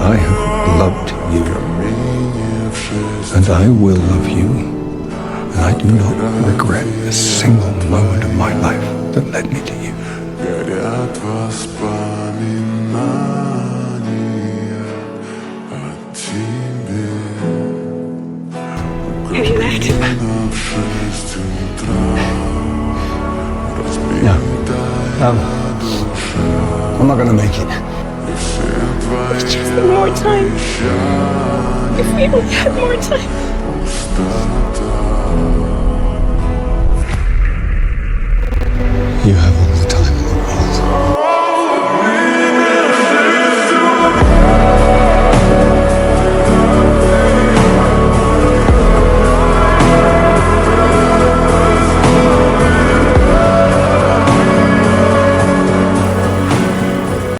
I have loved you, and I will love you, and I do not regret a single moment of my life that led me to you. Have you left? No. I'm not gonna make it. We just need more time. If we only had more time. You have